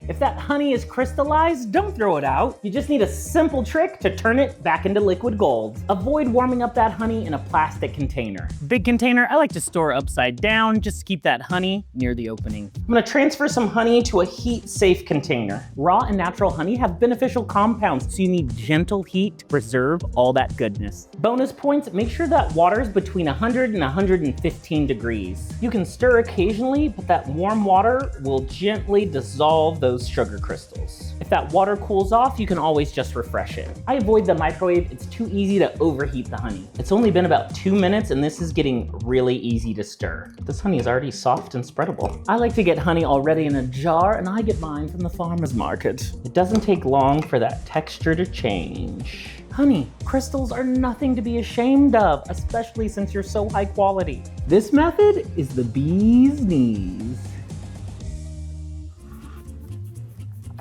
If that honey is crystallized, don't throw it out. You just need a simple trick to turn it back into liquid gold. Avoid warming up that honey in a plastic container. Big container, I like to store upside down just to keep that honey near the opening. I'm gonna transfer some honey to a heat-safe container. Raw and natural honey have beneficial compounds, so you need gentle heat to preserve all that goodness. Bonus points, make sure that water is between 100 and 115 degrees. You can stir occasionally, but that warm water will gently dissolve those sugar crystals. If that water cools off, you can always just refresh it. I avoid the microwave, it's too easy to overheat the honey. It's only been about 2 minutes and this is getting really easy to stir. This honey is already soft and spreadable. I like to get honey already in a jar and I get mine from the farmer's market. It doesn't take long for that texture to change. Honey, crystals are nothing to be ashamed of, especially since you're so high quality. This method is the bee's knees.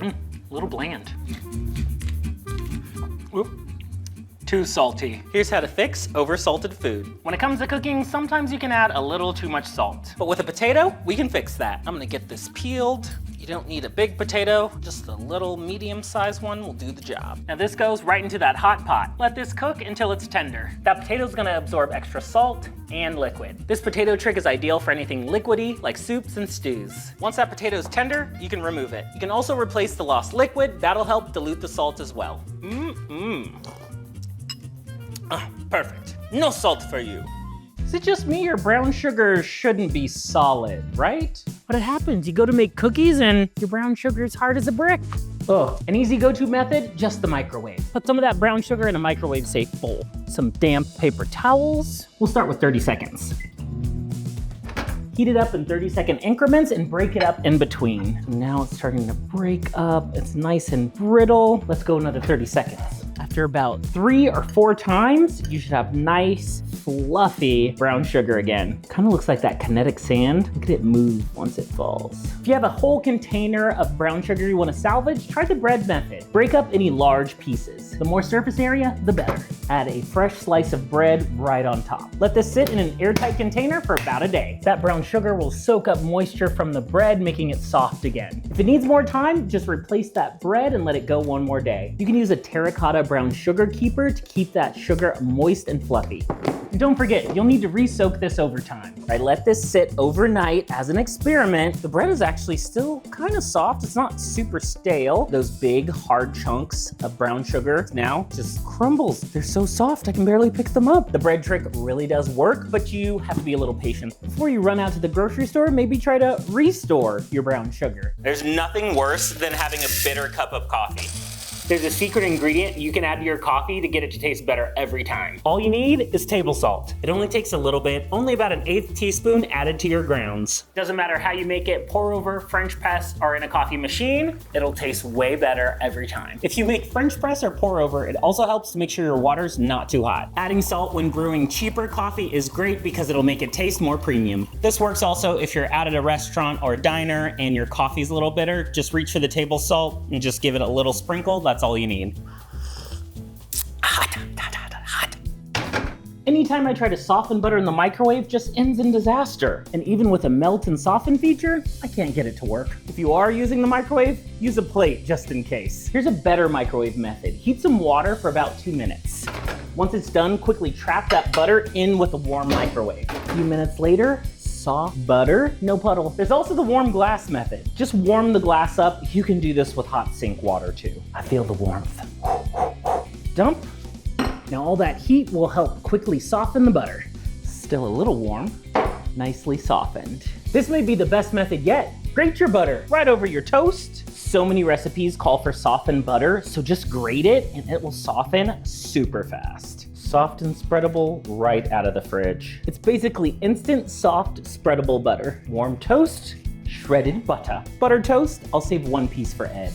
A little bland. Oop. Too salty. Here's how to fix oversalted food. When it comes to cooking, sometimes you can add a little too much salt. But with a potato, we can fix that. I'm gonna get this peeled. You don't need a big potato, just a little medium-sized one will do the job. Now this goes right into that hot pot. Let this cook until it's tender. That potato's gonna absorb extra salt and liquid. This potato trick is ideal for anything liquidy, like soups and stews. Once that potato is tender, you can remove it. You can also replace the lost liquid. That'll help dilute the salt as well. Perfect. No salt for you. Is it just me or brown sugar shouldn't be solid, right? But it happens. You go to make cookies and your brown sugar is hard as a brick. Ugh. An easy go-to method, just the microwave. Put some of that brown sugar in a microwave-safe bowl. Some damp paper towels. We'll start with 30 seconds. Heat it up in 30-second increments and break it up in between. Now it's starting to break up. It's nice and brittle. Let's go another 30 seconds. After about 3 or 4 times, you should have nice, fluffy brown sugar again. Kind of looks like that kinetic sand. Look at it move once it falls. If you have a whole container of brown sugar you want to salvage, try the bread method. Break up any large pieces. The more surface area, the better. Add a fresh slice of bread right on top. Let this sit in an airtight container for about a day. That brown sugar will soak up moisture from the bread, making it soft again. If it needs more time, just replace that bread and let it go one more day. You can use a terracotta brown sugar keeper to keep that sugar moist and fluffy. And don't forget, you'll need to re-soak this over time. I let this sit overnight as an experiment. The bread is actually still kind of soft. It's not super stale. Those big, hard chunks of brown sugar now just crumbles. They're so soft, I can barely pick them up. The bread trick really does work, but you have to be a little patient. Before you run out to the grocery store, maybe try to restore your brown sugar. There's nothing worse than having a bitter cup of coffee. There's a secret ingredient you can add to your coffee to get it to taste better every time. All you need is table salt. It only takes a little bit, only about an 1/8 teaspoon added to your grounds. Doesn't matter how you make it, pour over, French press, or in a coffee machine, it'll taste way better every time. If you make French press or pour over, it also helps to make sure your water's not too hot. Adding salt when brewing cheaper coffee is great because it'll make it taste more premium. This works also if you're out at a restaurant or a diner and your coffee's a little bitter, just reach for the table salt and just give it a little sprinkle. That's all you need. Hot, hot, hot, hot. Anytime I try to soften butter in the microwave, just ends in disaster. And even with a melt and soften feature, I can't get it to work. If you are using the microwave, use a plate just in case. Here's a better microwave method. Heat some water for about 2 minutes. Once it's done, quickly trap that butter in with a warm microwave. A few minutes later, soft butter, no puddle. There's also the warm glass method. Just warm the glass up. You can do this with hot sink water too. I feel the warmth. Dump. Now all that heat will help quickly soften the butter. Still a little warm, nicely softened. This may be the best method yet. Grate your butter right over your toast. So many recipes call for softened butter, so just grate it and it will soften super fast. Soft and spreadable right out of the fridge. It's basically instant, soft, spreadable butter. Warm toast, shredded butter. Buttered toast, I'll save 1 piece for Ed.